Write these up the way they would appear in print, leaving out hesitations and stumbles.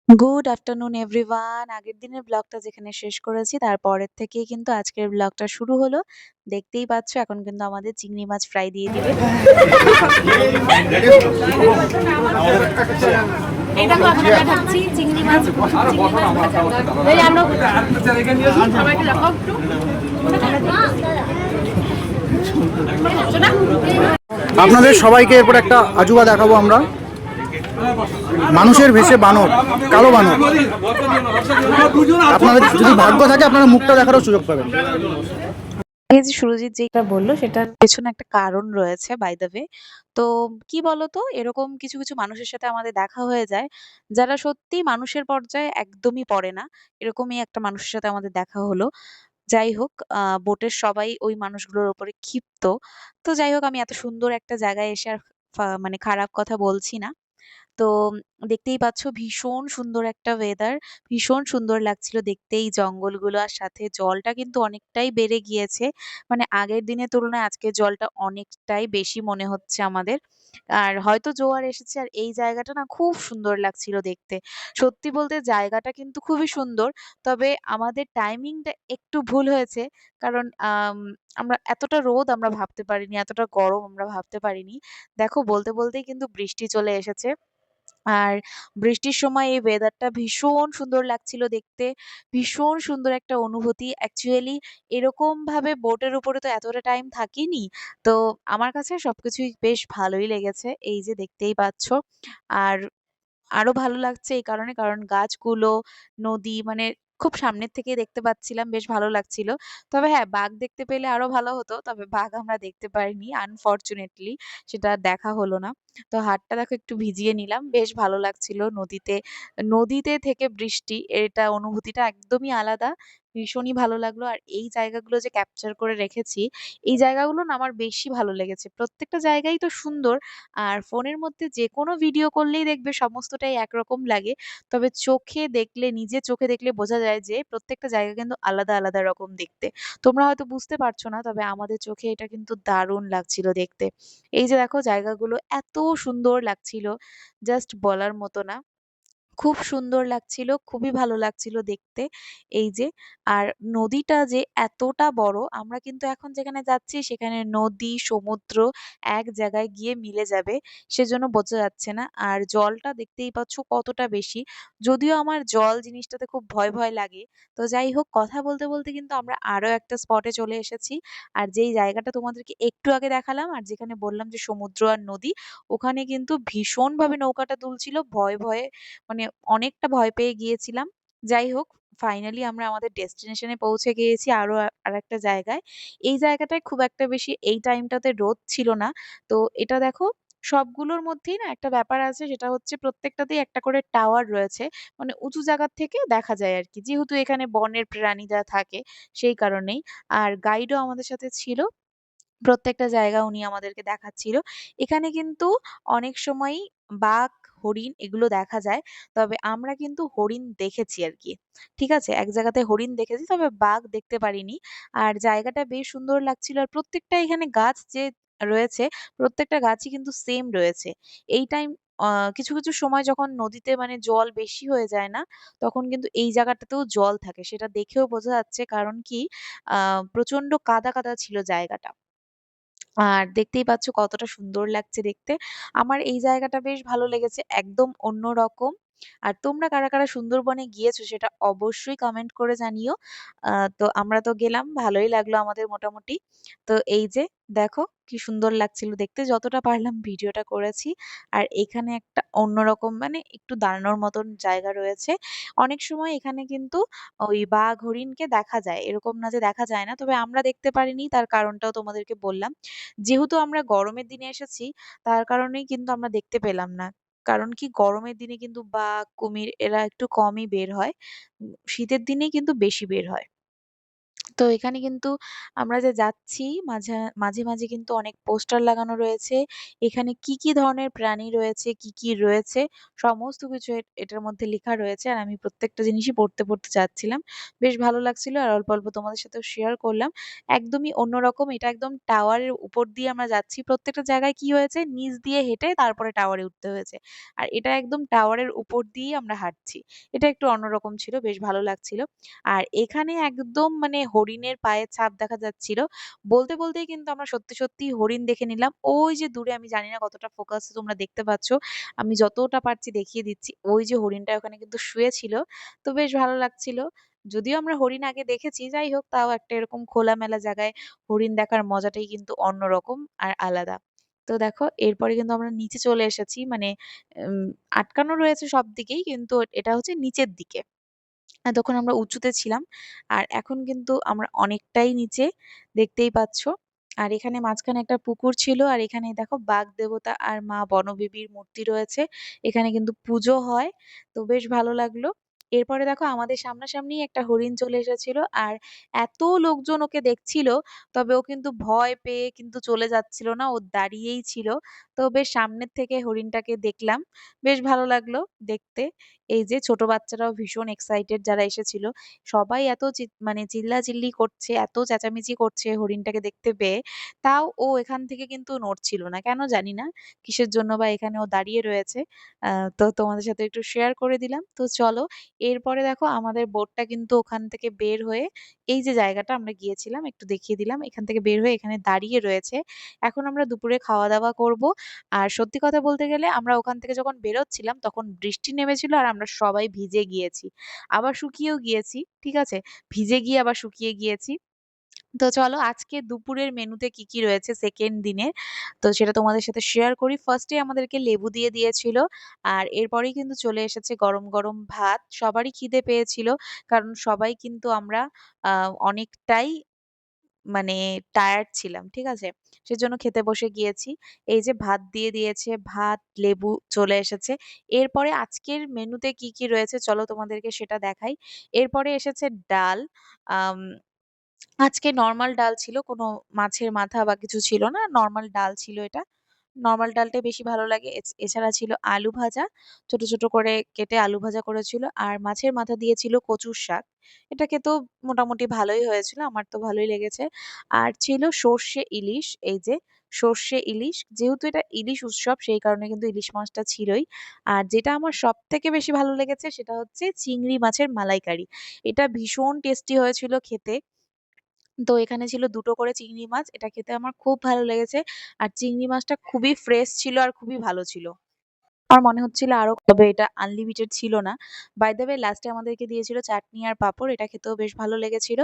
Good afternoon everyone. আগের দিনের ব্লগটা যেখানে শেষ করেছি তারপরের থেকেই কিন্তু আজকের ব্লগটা শুরু হলো। দেখতেই পাচ্ছ এখন কিন্তু আমাদের চিংড়ি মাছ ফ্রাই দিয়ে দিবে। এই দেখো এখন আমরা খাচ্ছি চিংড়ি মাছ ভাজা। এই আমরা সবাইকে দেখাও একটু। আপনাদের সবাইকে এরপর একটা আজুবা দেখাবো আমরা। মানুষের ভেষে বানর, কালো বানর। আপনাদের যদি ভাগ্য থাকে আপনারা মুখটা দেখারও সুযোগ পাবেন। এই যে সুরজিৎ যেটা বললো সেটার পেছনে একটা কারণ রয়েছে বাই দ্য ওয়ে। তো কি বলতো, এরকম কিছু কিছু মানুষের সাথে আমাদের দেখা হয়ে যায় যারা সত্যি মানুষের পর্যায়ে একদমই পড়ে না। এরকমই একটা মানুষের সাথে আমাদের দেখা হলো। যাই হোক, বোটের সবাই ওই মানুষগুলোর উপরে ক্ষিপ্ত। তো যাই হোক, আমি এত সুন্দর একটা জায়গায় এসে আর মানে খারাপ কথা বলছি না। তো দেখতেই পাচ্ছ ভীষণ সুন্দর একটা ওয়েদার, ভীষণ সুন্দর লাগছিল দেখতে এই জঙ্গলগুলো, আর সাথে জলটা কিন্তু অনেকটাই বেড়ে গিয়েছে। মানে আগের দিনের তুলনায় আজকের জলটা অনেকটাই বেশি মনে হচ্ছে আমাদের। আর হয়তো জোয়ার এসেছে, আর এই জায়গাটা না খুব সুন্দর লাগছিল দেখতে। সত্যি বলতে জায়গাটা কিন্তু খুবই সুন্দর। তবে আমাদের টাইমিংটা একটু ভুল হয়েছে। কারণ আমরা এতটা রোদ আমরা ভাবতে পারিনি, এতটা গরম আমরা ভাবতে পারিনি। দেখো বলতে বলতেই কিন্তু বৃষ্টি চলে এসেছে। আর বৃষ্টির সময় এই ওয়েদারটা ভীষণ সুন্দর লাগছিল দেখতে। ভীষণ সুন্দর একটা অনুভূতি। অ্যাকচুয়ালি এরকমভাবে বোটের উপরে তো এতটা টাইম থাকিনি। তো আমার কাছে সবকিছুই বেশ ভালোই লেগেছে। এই যে দেখতেই পাচ্ছ। আর আরো ভালো লাগছে এই কারণে, কারণ গাছগুলো, নদী মানে খুব সামনের থেকেই দেখতে পাচ্ছিলাম, বেশ ভালো লাগছিল। তবে হ্যাঁ, বাঘ দেখতে পেলে আরো ভালো হতো। তবে বাঘ আমরা দেখতে পারিনি আনফরচুনেটলি, সেটা আর দেখা হলো না। তো হাতটা দেখো একটু ভিজিয়ে নিলাম, বেশ ভালো লাগছিল নদীতে। নদীতে থেকে বৃষ্টি, এটা অনুভূতিটা একদমই আলাদা। ভীষণই ভালো লাগলো। আর এই জায়গাগুলো যে ক্যাপচার করে রেখেছি, এই জায়গাগুলো না আমার বেশি ভালো লেগেছে। প্রত্যেকটা জায়গাই তো সুন্দর। আর ফোনের মধ্যে যেকোনো ভিডিও করলেই দেখবে সমস্তটাই একরকম লাগে। তবে চোখে দেখলে, নিজে চোখে দেখলে বোঝা যায় যে প্রত্যেকটা জায়গা কিন্তু আলাদা, আলাদা রকম দেখতে। তোমরা হয়তো বুঝতে পারছো না, তবে আমাদের চোখে এটা কিন্তু দারুণ লাগছিল দেখতে। এই যে দেখো জায়গাগুলো এত সুন্দর লাগছিল, জাস্ট বলার মতো না। খুব সুন্দর লাগছিল, খুবই ভালো লাগছিল দেখতে। এই যে, আর নদীটা যে এতটা বড়, আমরা কিন্তু এখন যেখানে যাচ্ছি সেখানে নদী, সমুদ্র এক জায়গায় গিয়ে মিলে যাবে। সেজন্য বোঝা যাচ্ছে না। আর জলটা দেখতেই পাচ্ছ কতটা বেশি। যদিও আমার জল জিনিসটাতে খুব ভয়, ভয় লাগে। তো যাই হোক, কথা বলতে, বলতে কিন্তু আমরা আরো একটা স্পটে চলে এসেছি। আর যেই জায়গাটা তোমাদেরকে একটু আগে দেখালাম আর যেখানে বললাম যে সমুদ্র আর নদী, ওখানে কিন্তু ভীষণভাবে নৌকাটা দুলছিল। ভয়ে, ভয়ে মানে অনেকটা ভয় পেয়ে গিয়েছিলাম। যাই হোক, ফাইনালি আমরা আমাদের ডেস্টিনেশনে পৌঁছে গিয়েছি আরো আরেকটা জায়গায়। এই জায়গাটায় খুব একটা বেশি এই টাইমটাতে রোদ ছিল না। তো এটা দেখো, সবগুলোর মধ্যেই না একটা ব্যাপার আছে, সেটা হচ্ছে প্রত্যেকটাতেই একটা করে টাওয়ার রয়েছে। মানে উঁচু জায়গার থেকে দেখা যায় আরকি। যেহেতু এখানে বনের প্রাণীরা থাকে সেই কারণেই। আর গাইডও আমাদের সাথে ছিল। প্রত্যেকটা জায়গা উনি আমাদেরকে দেখাচ্ছিল। এখানে কিন্তু অনেক সময়ই বাঘ, হরিণ এগুলো দেখা যায়। তবে আমরা কিন্তু হরিণ দেখেছি আরকি। ঠিক আছে? এক জায়গাতে হরিণ দেখেছি, তবে বাঘ দেখতে পারিনি। আর জায়গাটা বেশ সুন্দর লাগছিল। আর প্রত্যেকটা এখানে গাছ যে রয়েছে, প্রত্যেকটা গাছই কিন্তু সেম রয়েছে। এই টাইম আ কিছু, কিছু সময় যখন নদীতে মানে জল বেশি হয়ে যায় না? তখন কিন্তু এই জায়গাটাতেও জল থাকে। সেটা দেখেও বোঝা যাচ্ছে, কারণ কি আ প্রচন্ড কাদা, কাদা ছিল জায়গাটা। আর দেখতেই পাচ্ছ কতটা সুন্দর লাগছে দেখতে। আমার এই জায়গাটা বেশ ভালো লেগেছে। একদম অন্যরকম। আর তোমরা কারা, কারা সুন্দরবনে গিয়েছো সেটা অবশ্যই কমেন্ট করে জানিও। আ তো আমরা তো গেলাম, ভালোই লাগলো আমাদের মোটামুটি। তো এই যে দেখো কি সুন্দর লাগছিল দেখতে। যতটা পারলাম ভিডিওটা করেছি। আর এখানে একটা অন্যরকম মানে একটু দাঁড়ানোর মতন জায়গা রয়েছে। অনেক সময় এখানে কিন্তু ওই বাঘ, হরিণকে দেখা যায়। এরকম না যে দেখা যায় না। তবে আমরা দেখতে পারিনি, তার কারণটাও তোমাদেরকে বললাম। যেহেতু আমরা গরমের দিনে এসেছি, তার কারণেই কিন্তু আমরা দেখতে পেলাম না। কারণ কি গরমের দিনে কিন্তু বাঘ, কুমির এরা একটু কমই বের হয়। শীতের দিনেই কিন্তু বেশি বের হয়। তো এখানে কিন্তু আমরা যে যাচ্ছি মাঝে মাঝে কিন্তু অনেক পোস্টার লাগানো রয়েছে। এখানে কি কি ধরনের প্রাণী রয়েছে, কি কি রয়েছে সমস্ত কিছু এটার মধ্যে লিখা রয়েছে। আর আমি প্রত্যেকটা জিনিসই পড়তে যাচ্ছিলাম। বেশ ভালো লাগছিল আর অল্প অল্প তোমাদের সাথেও শেয়ার করলাম। একদমই অন্যরকম, এটা একদম টাওয়ারের উপর দিয়ে আমরা যাচ্ছি। প্রত্যেকটা জায়গায় কি হয়েছে নিচ দিয়ে হেঁটে তারপরে টাওয়ারে উঠতে হয়েছে। আর এটা একদম টাওয়ারের উপর দিয়েই আমরা হাঁটছি। এটা একটু অন্যরকম ছিল, বেশ ভালো লাগছিল। আর এখানে একদম মানে হরিণের পায়ের ছাপ দেখা যাচ্ছিল। বলতেই কিন্তু আমরা সত্যি হরিণ দেখে নিলাম। ওই যে দূরে, আমি জানি না কতটা ফোকাসে তোমরা দেখতে পাচ্ছ। আমি যতটা পারছি দেখিয়ে দিচ্ছি। ওই যে হরিণটা ওখানে কিন্তু শুয়ে ছিল। তো বেশ ভালো লাগছিল। যদিও আমরা হরিণ আগে দেখেছি, যাই হোক তাও একটা এরকম খোলামেলা জায়গায় হরিণ দেখার মজাটাই কিন্তু অন্যরকম আর আলাদা। তো দেখো এরপরে কিন্তু আমরা নিচে চলে এসেছি। মানে উম আটকানো রয়েছে সবদিকেই, কিন্তু এটা হচ্ছে নিচের দিকে। তখন আমরা উঁচুতে ছিলাম। আর এখন কিন্তু আমরা অনেকটাই নিচে, দেখতেই পাচ্ছ। আর এখানে মাঝখানে একটা পুকুর ছিল আর এখানে দেখো বাঘ দেবতা আর মা বনবিবির মূর্তি রয়েছে। এখানে কিন্তু পুজো হয়। তো বেশ ভালো লাগলো। এরপরে দেখো আমাদের সামনাসামনি একটা হরিণ চলে এসেছিল আর এত লোকজন ওকে দেখছিল, তবে ও কিন্তু ভয় পেয়ে কিন্তু চলে যাচ্ছিল না, ও দাঁড়িয়েই ছিল। তো বেশ সামনের থেকে হরিণটাকে দেখলাম, বেশ ভালো লাগলো দেখতে। এই যে ছোট বাচ্চারাও ভীষণ এক্সাইটেড যারা এসেছিল। সবাই এত মানে চিল্লাচিল্লি করছে, এত চেঁচামেচি করছে হরিণটাকে দেখতে পেয়ে। তাও ও এখান থেকে কিন্তু নড়ছিল না। কেন জানি না। কিসের জন্য বা এখানে ও দাঁড়িয়ে রয়েছে। তো তোমাদের সাথে একটু শেয়ার করে দিলাম। তো চলো এরপরে দেখো আমাদের বোটটা কিন্তু ওখান থেকে বের হয়ে এই যে জায়গাটা আমরা গিয়েছিলাম একটু দেখিয়ে দিলাম। এখান থেকে বের হয়ে এখানে দাঁড়িয়ে রয়েছে। এখন আমরা দুপুরে খাওয়া-দাওয়া করব। আর সত্যি কথা বলতে গেলে আমরা ওখান থেকে যখন বেরোচ্ছিলাম তখন বৃষ্টি নেমেছিল আর আমরা সবাই ভিজে গিয়েছি। আবার শুকিয়েও গিয়েছি। ঠিক আছে? ভিজে গিয়ে আবার শুকিয়ে গিয়েছি। তো চলো আজকে দুপুরের মেনুতে কি রয়েছে 2nd দিনের, তো সেটা তোমাদের সাথে শেয়ার করি। ফার্স্ট এ আমাদেরকে লেবু দিয়ে দিয়েছিল। আর এরপরেই কিন্তু চলে এসেছে গরম ভাত। সবারই খিদে পেয়েছিল। কারণ সবাই কিন্তু আমরা আ অনেকটাই মানে টায়ার্ড ছিলাম। ঠিক আছে? সেজন্য খেতে বসে গিয়েছি। এই যে ভাত দিয়ে দিয়েছে, ভাত, লেবু চলে এসেছে। এরপরে আজকের মেনুতে কি রয়েছে চলো তোমাদেরকে সেটা দেখাই। এরপরে এসেছে ডাল। আম আজকে নরমাল ডাল ছিল। কোনো মাছের মাথা বা কিছু ছিল না। নরমাল ডাল ছিল এটা। নরমাল ডালটাই বেশি ভালো লাগে। এছাড়া ছিল আলু ভাজা। ছোট করে কেটে আলু ভাজা করেছিল। আর মাছের মাথা দিয়ে ছিল কচুর শাক। এটা খেতেও মোটামুটি ভালোই হয়েছিল। আমার তো ভালোই লেগেছে। আর ছিল সর্ষে ইলিশ। এই যে সর্ষে ইলিশ। যেহেতু এটা ইলিশ উৎসব সেই কারণে কিন্তু ইলিশ মাছটা ছিলই। আর যেটা আমার সবথেকে বেশি ভালো লেগেছে সেটা হচ্ছে চিংড়ি মাছের মালাইকারি। এটা ভীষণ টেস্টি হয়েছিল খেতে। তো এখানে ছিল ২ টো করে চিংড়ি মাছ। এটা খেতে আমার খুব ভালো লেগেছে। আর চিংড়ি মাছটা খুবই ফ্রেশ ছিল আর খুবই ভালো ছিল। আমার মনে হচ্ছিল আরো, তবে এটা আনলিমিটেড ছিল না। বাই দ্য ওয়ে লাস্টে আমাদেরকে দিয়েছিল চাটনি আর পাঁপড়। এটা খেতেও বেশ ভালো লেগেছিল।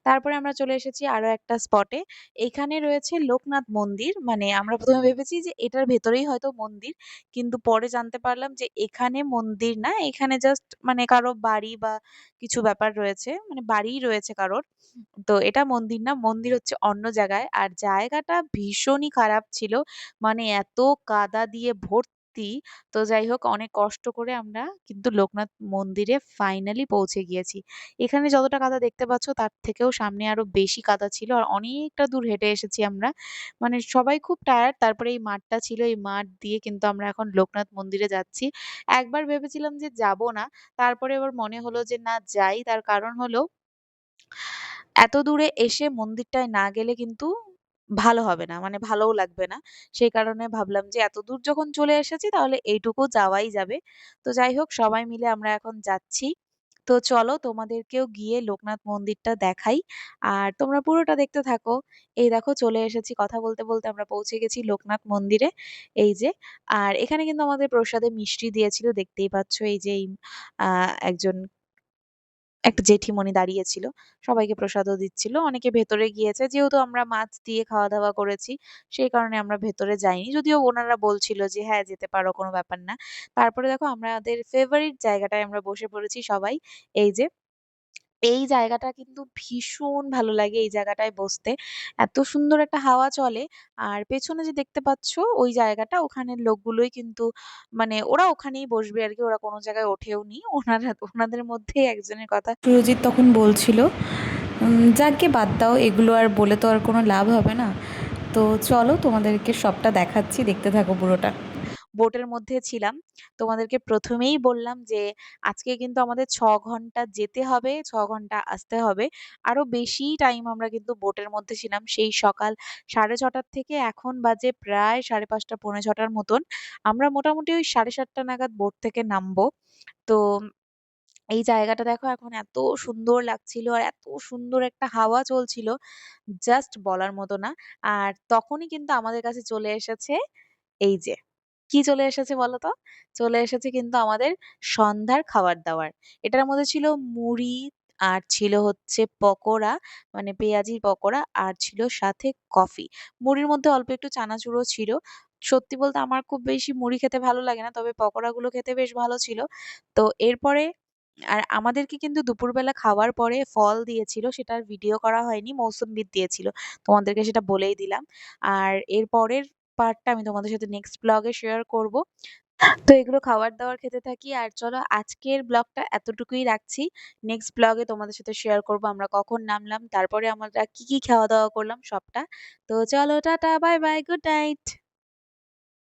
তারপরে আমরা চলে এসেছি আরো একটা স্পটে। এইখানে রয়েছে লোকনাথ মন্দির। মানে আমরা ১ম এ ভেবেছি যে এটার ভেতরেই হয়তো মন্দির। কিন্তু পরে জানতে পারলাম যে এখানে মন্দির না, এখানে জাস্ট মানে কারো বাড়ি বা কিছু ব্যাপার রয়েছে। মানে বাড়িই রয়েছে কারোর। তো এটা মন্দির না, মন্দির হচ্ছে অন্য জায়গায়। আর জায়গাটা ভীষণই খারাপ ছিল। মানে এত কাদা দিয়ে ভর্তি। তো যাই হোক অনেক কষ্ট করে আমরা কিন্তু লোকনাথ মন্দিরে ফাইনালি পৌঁছে গিয়েছি। এখানে যতটা কাদা দেখতে পাচ্ছ তার থেকেও সামনে আরো বেশি কাদা ছিল। আর অনেকটা দূর হেঁটে এসেছি আমরা। মানে সবাই খুব টায়ার্ড। তারপরে এই মাঠটা ছিল, এই মাঠ দিয়ে কিন্তু আমরা এখন লোকনাথ মন্দিরে যাচ্ছি। একবার ভেবেছিলাম যে যাব না। তারপরে আবার মনে হলো যে না যাই। তার কারণ হলো এত দূরে এসে মন্দিরটায় না গেলে কিন্তু ভালো হবে না। মানে ভালোও লাগবে না। সেই কারণে ভাবলাম যে এত দূর যখন চলে এসেছি তাহলে এইটুকু যাওয়াই যাবে। তো যাই হোক সবাই মিলে আমরা এখন যাচ্ছি। তো চলো তোমাদেরকেও গিয়ে লোকনাথ মন্দিরটা দেখাই। আর তোমরা পুরোটা দেখতে থাকো। এই দেখো চলে এসেছি, কথা বলতে আমরা পৌঁছে গেছি লোকনাথ মন্দিরে। এই যে। আর এখানে কিন্তু আমাদের প্রসাদে মিষ্টি দিয়েছিল, দেখতেই পাচ্ছ। এই যে আ একজন একটা জেঠিমণি দাঁড়িয়েছিল। সবাইকে প্রসাদও দিচ্ছিল। অনেকে ভেতরে গিয়েছে। যেহেতু আমরা মাছ দিয়ে খাওয়া-দাওয়া করেছি, সেই কারণে আমরা ভেতরে যাইনি। যদিও ওনারা বলছিল যে, "হ্যাঁ, যেতে পারো, কোনো ব্যাপার না।" তারপরে দেখো আমাদের ফেভারিট জায়গাটায় আমরা বসে পড়েছি সবাই। এই যে এই জায়গাটা কিন্তু ভীষণ ভালো লাগে এই জায়গাটায় বসতে। এত সুন্দর একটা হাওয়া চলে। আর পেছনে যে দেখতে পাচ্ছ ওই জায়গাটা, ওখানের লোকগুলোই কিন্তু মানে ওরা ওখানেই বসবে আরকি। ওরা কোনো জায়গায় ওঠেওনি। ওনাদের মধ্যেই একজনের কথা সুরজিৎ তখন বলছিল যাকে বাদ দাও, এগুলো আর বলে তো আর কোনো লাভ হবে না। তো চলো তোমাদেরকে সবটা দেখাচ্ছি, দেখতে থাকো পুরোটা। বোটের মধ্যে ছিলাম। তোমাদেরকে ১ম এই বললাম যে আজকে কিন্তু আমাদের ৬ ঘন্টা যেতে হবে, ৬ ঘন্টা আসতে হবে। আরো বেশি টাইম আমরা কিন্তু বোটের মধ্যে ছিলাম। সেই সকাল ৬:৩০ থেকে এখন বাজে প্রায় ৫:৩০ পৌনে ৬টার মতন। আমরা মোটামুটি ওই ৭:৩০ নাগাদ বোট থেকে নামবো। তো এই জায়গাটা দেখো এখন এত সুন্দর লাগছিল আর এত সুন্দর একটা হাওয়া চলছিল, জাস্ট বলার মতো না। আর তখনই কিন্তু আমাদের কাছে চলে এসেছে এই যে, কি চলে এসেছে বলো তো? চলে এসেছে কিন্তু আমাদের সন্ধ্যার খাবার-দাবার। এটার মধ্যে ছিল মুড়ি আর ছিল হচ্ছে পকোড়া, মানে পেঁয়াজি পকোড়া আর ছিল সাথে কফি। মুড়ির মধ্যে অল্প একটু চানাচুরও ছিল। সত্যি বলতে আমার খুব বেশি মুড়ি খেতে ভালো লাগে না। তবে পকোড়াগুলো খেতে বেশ ভালো ছিল। তো এরপরে আর আমাদেরকে কিন্তু দুপুরবেলা খাওয়ার পরে ফল দিয়েছিল, সেটার ভিডিও করা হয়নি। মৌসুম্বি দিয়েছিল। তোমাদেরকে সেটা বলেই দিলাম। আর এর পরের পার্টটা আমি তোমাদের সাথে নেক্সট ব্লগে শেয়ার করব। তো এগুলো খাবার-দাবার খেতে থাকি। আর চলো আজকের ব্লগটা এতটুকুই রাখছি। নেক্সট ব্লগে তোমাদের সাথে শেয়ার করব আমরা কখন নামলাম, তারপরে আমরা কি, কি খাওয়া-দাওয়া করলাম সবটা। তো চলো tata, bye, bye, good night.